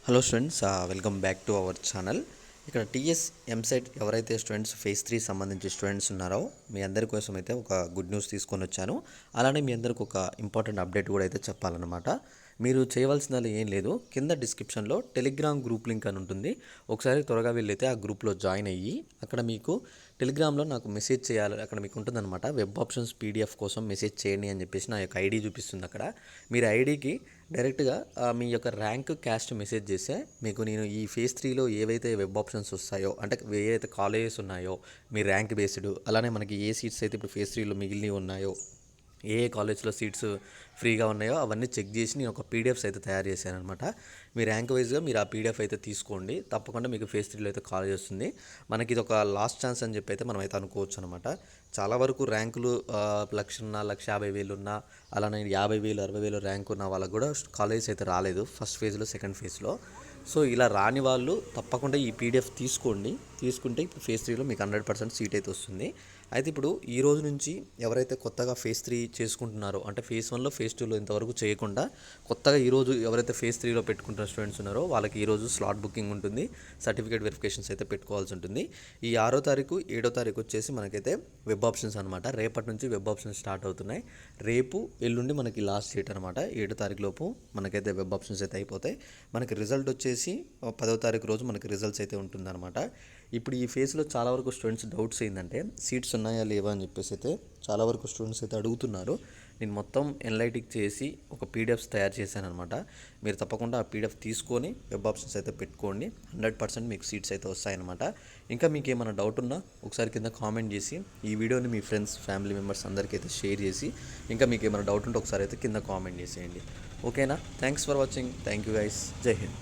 Hello students, welcome back to our channel. ఇక్కడ TS EAMCET ఎవరైతే students phase 3 సంబంధించి students ఉన్నారో మీ అందరి కోసం అయితే ఒక గుడ్ న్యూస్ తీసుకొని వచ్చాను. అలానే మీ అందరికి ఒక ఇంపార్టెంట్ అప్డేట్ కూడా అయితే చెప్పాలన్నమాట. మీరు చేయవలసింది ఏం లేదు, కింద డిస్క్రిప్షన్లో టెలిగ్రామ్ గ్రూప్ లింక్ అని ఉంటుంది. ఒకసారి త్వరగా వెళ్ళైతే ఆ గ్రూప్లో జాయిన్ అయ్యి అక్కడ మీకు టెలిగ్రామ్లో నాకు మెసేజ్ చేయాలి. అక్కడ మీకు ఉంటుందన్నమాట, వెబ్ ఆప్షన్స్ పీడిఎఫ్ కోసం మెసేజ్ చేయండి అని చెప్పేసి నా యొక్క ఐడి చూపిస్తుంది. అక్కడ మీరు ఐడికి డైరెక్ట్గా మీ యొక్క ర్యాంక్ క్యాస్ట్ మెసేజ్ చేస్తే మీకు నేను ఈ ఫేజ్ 3లో ఏవైతే వెబ్ ఆప్షన్స్ వస్తాయో, అంటే ఏవైతే కాలేజెస్ ఉన్నాయో మీ ర్యాంక్ బేస్డ్, అలానే మనకి ఏ సీట్స్ అయితే ఇప్పుడు ఫేజ్ 3లో మిగిలినవి ఉన్నాయో, ఏ కాలేజ్లో సీట్స్ ఫ్రీగా ఉన్నాయో అవన్నీ చెక్ చేసి నేను ఒక పీడిఎఫ్స్ అయితే తయారు చేశాను అనమాట. మీ ర్యాంక్ వైజ్గా మీరు ఆ పీడిఎఫ్ అయితే తీసుకోండి, తప్పకుండా మీకు ఫేజ్ 3లో అయితే కాలేజ్ వస్తుంది. మనకి ఇది ఒక లాస్ట్ ఛాన్స్ అని చెప్పి అయితే మనం అయితే అనుకోవచ్చు అనమాట. చాలా వరకు ర్యాంకులు 1,50,000 ఉన్నా, అలానే 50,000 60,000 ర్యాంక్ ఉన్న వాళ్ళకు కూడా కాలేజ్ అయితే రాలేదు ఫస్ట్ ఫేజ్లో, సెకండ్ ఫేజ్లో. సో ఇలా రాని వాళ్ళు తప్పకుండా ఈ పీడిఎఫ్ తీసుకోండి. తీసుకుంటే ఇప్పుడు ఫేజ్ 3లో మీకు 100% సీట్ అయితే వస్తుంది. అయితే ఇప్పుడు ఈ రోజు నుంచి ఎవరైతే కొత్తగా ఫేజ్ 3 చేసుకుంటున్నారో, అంటే ఫేజ్ 1లో ఫేజ్ 2లో ఇంతవరకు చేయకుండా కొత్తగా ఈరోజు ఎవరైతే ఫేజ్ 3లో పెట్టుకుంటున్న స్టూడెంట్స్ ఉన్నారో వాళ్ళకి ఈరోజు స్లాట్ బుకింగ్ ఉంటుంది, సర్టిఫికేట్ వెరిఫికేషన్స్ అయితే పెట్టుకోవాల్సి ఉంటుంది. ఈ 6వ తారీఖు 7వ తారీఖు వచ్చేసి మనకైతే వెబ్ ఆప్షన్స్ అనమాట. రేపటి నుంచి వెబ్ ఆప్షన్స్ స్టార్ట్ అవుతున్నాయి. రేపు ఎల్లుండి మనకి లాస్ట్ డేట్ అనమాట. 7వ తారీఖు లోపు మనకైతే వెబ్ ఆప్షన్స్ అయితే అయిపోతాయి. మనకి రిజల్ట్ వచ్చేసి 10వ తారీఖు రోజు మనకి రిజల్ట్స్ అయితే ఉంటుందన్నమాట. ఇప్పుడు ఈ ఫేజ్లో చాలా వరకు స్టూడెంట్స్ డౌట్స్ ఏంటంటే సీట్స్ ఉన్నాయా లేవా అని చెప్పేసి అయితే చాలా వరకు స్టూడెంట్స్ అయితే అడుగుతున్నారు. నేను మొత్తం ఎనలైటిక్ చేసి ఒక పీడిఎఫ్స్ తయారు చేశాను అనమాట. మీరు తప్పకుండా ఆ పీడిఎఫ్ తీసుకొని వెబ్ ఆప్షన్స్ అయితే పెట్టుకోండి, 100% మీకు సీట్స్ అయితే వస్తాయన్నమాట. ఇంకా మీకు ఏమైనా డౌట్ ఉన్నా ఒకసారి కింద కామెంట్ చేసి ఈ వీడియోని మీ ఫ్రెండ్స్ ఫ్యామిలీ మెంబర్స్ అందరికీ అయితే షేర్ చేసి, ఇంకా మీకు ఏమైనా డౌట్ ఉంటే ఒకసారి అయితే కింద కామెంట్ చేసేయండి. ఓకేనా? Thanks for watching. Thank you guys. జై హింద్.